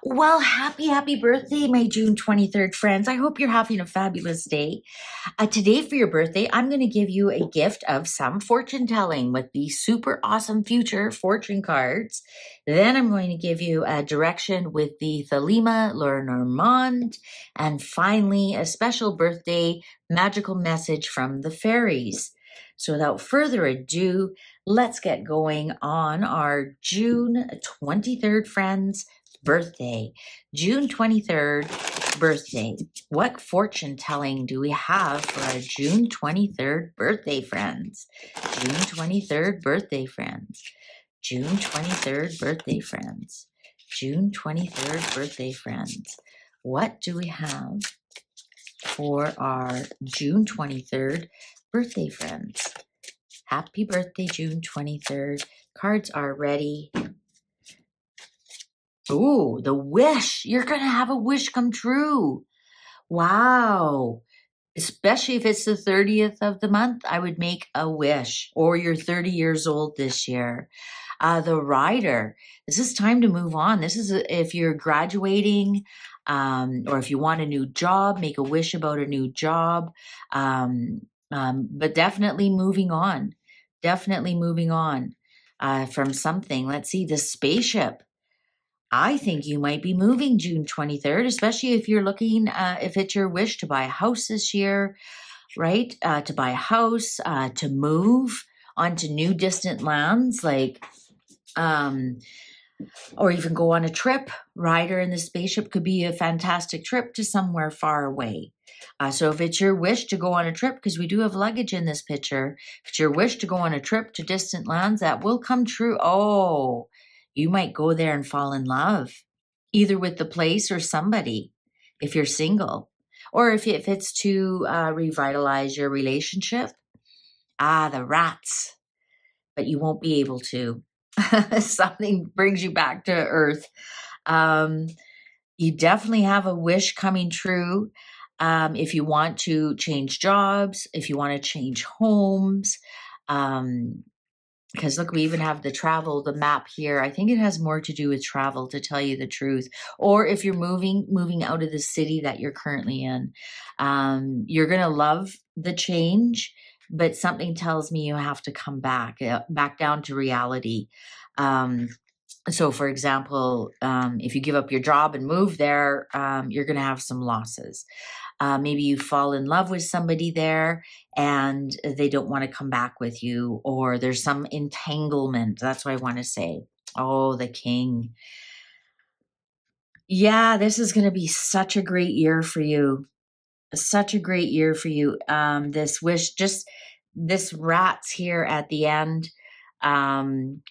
Well, happy birthday, my June 23rd friends. I hope you're having a fabulous day. Today, for your birthday, I'm going to give you a gift of some fortune telling with the super awesome future fortune cards. Then I'm going to give you a direction with the Thelema Lenormand. And finally, a special birthday magical message from the fairies. So without further ado, let's get going on our June 23rd, friends. Birthday, June 23rd birthday. What fortune telling do we have for our June 23rd birthday friends? June 23rd birthday friends. June 23rd birthday friends. June 23rd birthday friends. What do we have for our June 23rd birthday friends? Happy birthday, June 23rd. Cards are ready. Ooh, the wish. You're going to have a wish come true. Wow. Especially if it's the 30th of the month, I would make a wish. Or you're 30 years old this year. The rider. This is time to move on. This is if you're graduating, or if you want a new job, make a wish about a new job. But definitely moving on. Definitely moving on from something. Let's see, the spaceship. I think you might be moving June 23rd, especially if you're looking, if it's your wish to buy a house this year, right? To buy a house, to move onto new distant lands, like, or even go on a trip. Rider in the spaceship could be a fantastic trip to somewhere far away. So if it's your wish to go on a trip, because we do have luggage in this picture, if it's your wish to go on a trip to distant lands, that will come true. Oh, you might go there and fall in love, either with the place or somebody, if you're single, or if it's to revitalize your relationship. The rats, but you won't be able to. Something brings you back to earth. You definitely have a wish coming true. If you want to change jobs, if you want to change homes, because look, we even have the travel, the map here. I think it has more to do with travel, to tell you the truth. Or if you're moving out of the city that you're currently in, you're gonna love the change, but something tells me you have to come back down to reality. So for example, if you give up your job and move there, you're going to have some losses. Maybe you fall in love with somebody there and they don't want to come back with you, or there's some entanglement. That's what I want to say. Oh, the king. Yeah, this is going to be such a great year for you. Such a great year for you. This wish, just this rats here at the end. Um,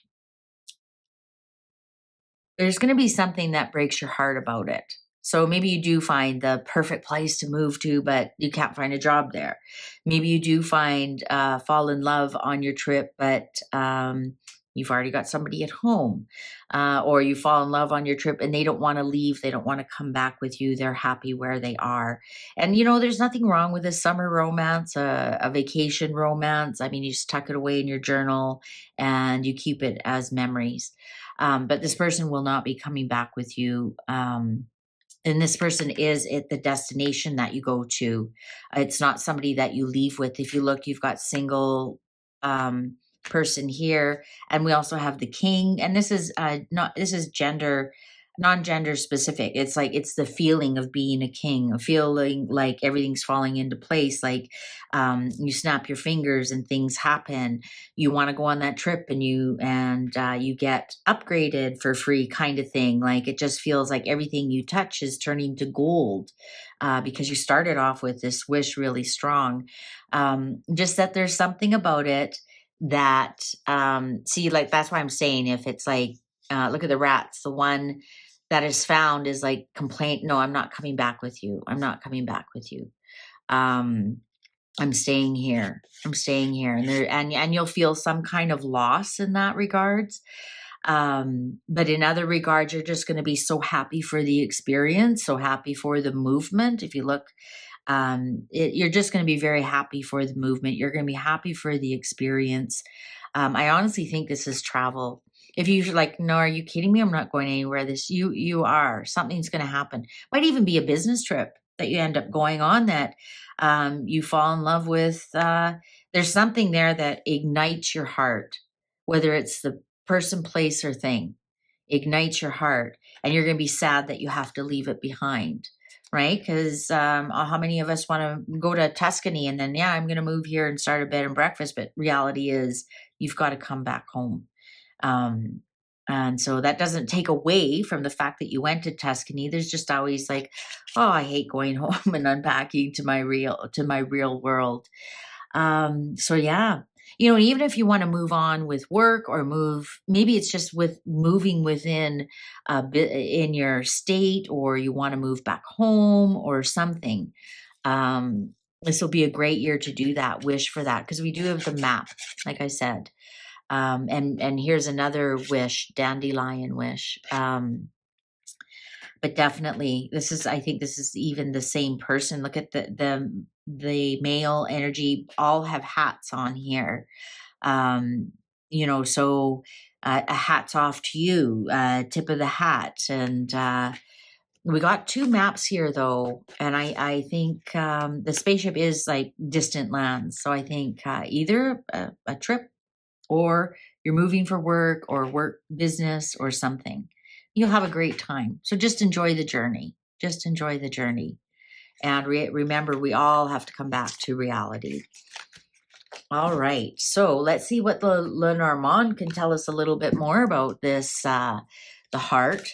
there's going to be something that breaks your heart about it. So maybe you do find the perfect place to move to, but you can't find a job there. Maybe you do find fall in love on your trip, but you've already got somebody at home, or you fall in love on your trip and they don't want to leave. They don't want to come back with you. They're happy where they are. And there's nothing wrong with a summer romance, a vacation romance. I mean, you just tuck it away in your journal and you keep it as memories. But this person will not be coming back with you. And this person is at the destination that you go to. It's not somebody that you leave with. If you look, you've got single person here, and we also have the king. And this is this is gender, non-gender specific. It's like it's the feeling of being a king, a feeling like everything's falling into place. Like you snap your fingers and things happen. You want to go on that trip and you get upgraded for free, kind of thing. Like it just feels like everything you touch is turning to gold, because you started off with this wish really strong. Just that there's something about it that see, like that's why I'm saying, if it's like look at the rats, the one that is found is like complaint, no, I'm not coming back with you, I'm not coming back with you. I'm staying here. I'm staying here. And you'll feel some kind of loss in that regards. But in other regards, you're just going to be so happy for the experience, so happy for the movement. If you look, you're just going to be very happy for the movement. You're going to be happy for the experience. I honestly think this is travel. If you're like, no, are you kidding me? I'm not going anywhere. You are. Something's going to happen. Might even be a business trip that you end up going on that you fall in love with. There's something there that ignites your heart, whether it's the person, place, or thing, ignites your heart, and you're going to be sad that you have to leave it behind. Right? Because how many of us want to go to Tuscany and then, yeah, I'm going to move here and start a bed and breakfast? But reality is, you've got to come back home. Um, and so that doesn't take away from the fact that you went to Tuscany. There's just always like, oh, I hate going home and unpacking to my real world. So yeah, even if you want to move on with work or move, maybe it's just with moving within a bit in your state, or you want to move back home or something. This will be a great year to do that. Wish for that, because we do have the map, like I said. And here's another wish, dandelion wish. But definitely, I think this is even the same person. Look at the male energy. All have hats on here. So a hat's off to you. Tip of the hat. And we got two maps here though, and I think the spaceship is like distant lands. So I think either a trip, or you're moving for work or work business or something. You'll have a great time. So just enjoy the journey. Just enjoy the journey. And remember, we all have to come back to reality. All right. So let's see what the Lenormand can tell us a little bit more about this, the heart,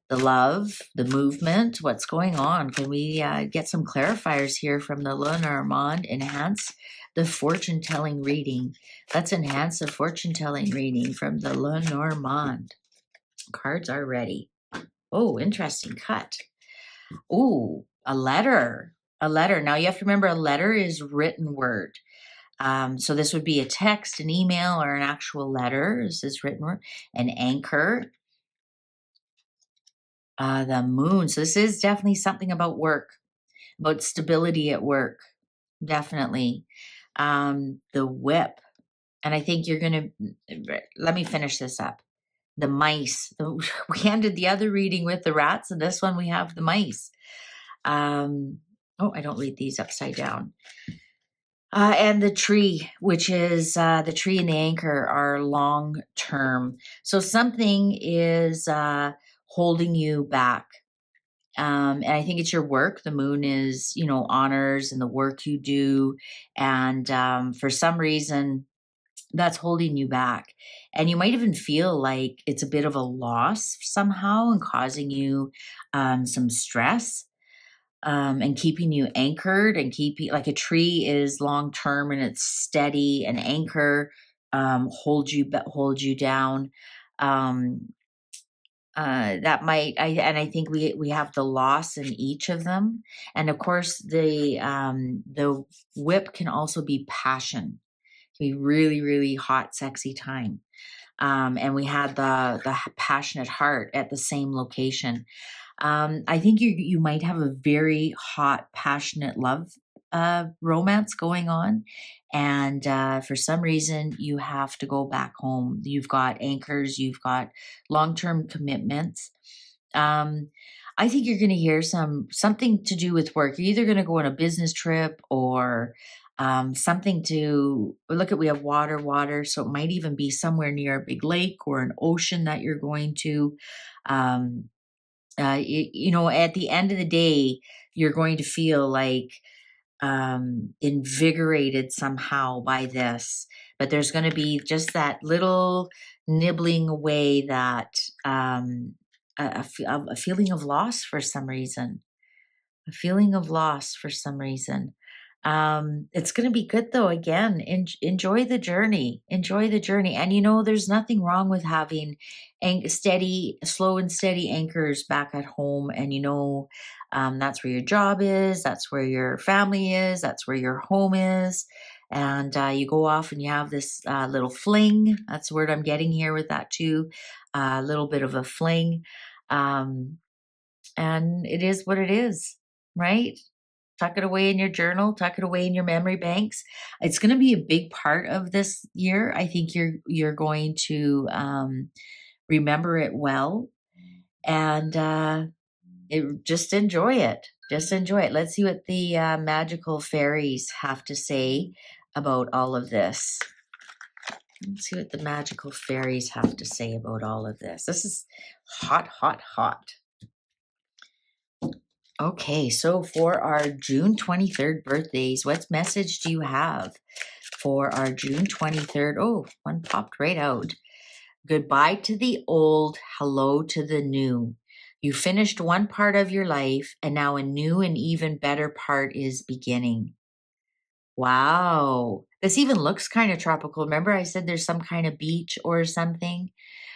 the love, the movement, what's going on. Can we get some clarifiers here from the Lenormand? Enhance the fortune telling reading. Let's enhance the fortune telling reading from the Lenormand. Cards are ready. Oh, interesting cut. Oh, a letter. A letter. Now you have to remember, a letter is written word. So this would be a text, an email, or an actual letter. This is written word. An anchor. The moon. So this is definitely something about work, about stability at work. Definitely. The whip. And I think you're going to, let me finish this up. The mice. We ended the other reading with the rats, and this one we have the mice. I don't read these upside down. And the tree, which is the tree and the anchor, are long term. So something is holding you back. And I think it's your work. The moon is, honors and the work you do. And for some reason, that's holding you back. And you might even feel like it's a bit of a loss somehow and causing you some stress. And keeping you anchored, and keeping, like, a tree is long term and it's steady, and anchor holds you down. That might, I think we have the loss in each of them. And of course the whip can also be passion. It can be really, really hot, sexy time. And we had the passionate heart at the same location. I think you might have a very hot, passionate love romance going on, and for some reason you have to go back home. You've got anchors, you've got long-term commitments. I think you're going to hear something to do with work. You're either going to go on a business trip, or something to look at. We have water, so it might even be somewhere near a big lake or an ocean that you're going to. At the end of the day, you're going to feel like invigorated somehow by this, but there's going to be just that little nibbling away, that a feeling of loss for some reason. A feeling of loss for some reason. It's going to be good though. Again, enjoy the journey. Enjoy the journey. And there's nothing wrong with having slow and steady anchors back at home. And that's where your job is. That's where your family is. That's where your home is. And you go off and you have this little fling. That's the word I'm getting here with that too. A little bit of a fling. And it is what it is, right? Tuck it away in your journal, tuck it away in your memory banks. It's going to be a big part of this year. I think you're going to remember it well, and just enjoy it. Just enjoy it. Let's see what the magical fairies have to say about all of this. Let's see what the magical fairies have to say about all of this. This is hot, hot, hot. Okay, so for our June 23rd birthdays, what message do you have for our June 23rd? Oh, one popped right out. Goodbye to the old, hello to the new. You finished one part of your life, and now a new and even better part is beginning. Wow. This even looks kind of tropical. Remember, I said there's some kind of beach or something?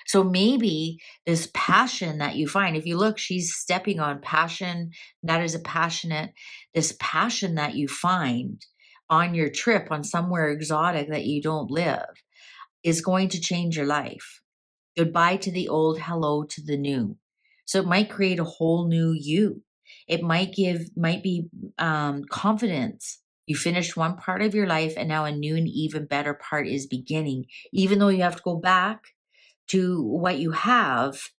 So maybe this passion that you find, if you look, she's stepping on passion. That is a passionate, this passion that you find on your trip on somewhere exotic that you don't live is going to change your life. Goodbye to the old, hello to the new. So it might create a whole new you. It might be confidence. You finished one part of your life, and now a new and even better part is beginning. Even though you have to go back to what you have,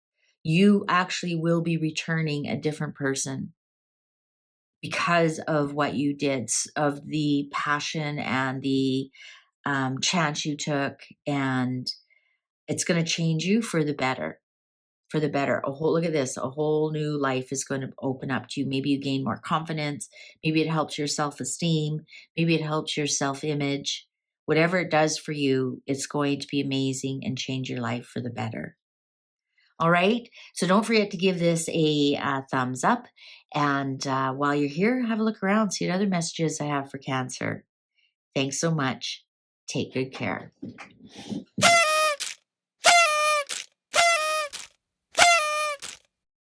you actually will be returning a different person because of what you did, of the passion and the chance you took, and it's going to change you for the better. For the better. Look at this. A whole new life is going to open up to you. Maybe you gain more confidence. Maybe it helps your self-esteem. Maybe it helps your self-image. Whatever it does for you, it's going to be amazing and change your life for the better. All right. So don't forget to give this a thumbs up. And while you're here, have a look around, see what other messages I have for Cancer. Thanks so much. Take good care.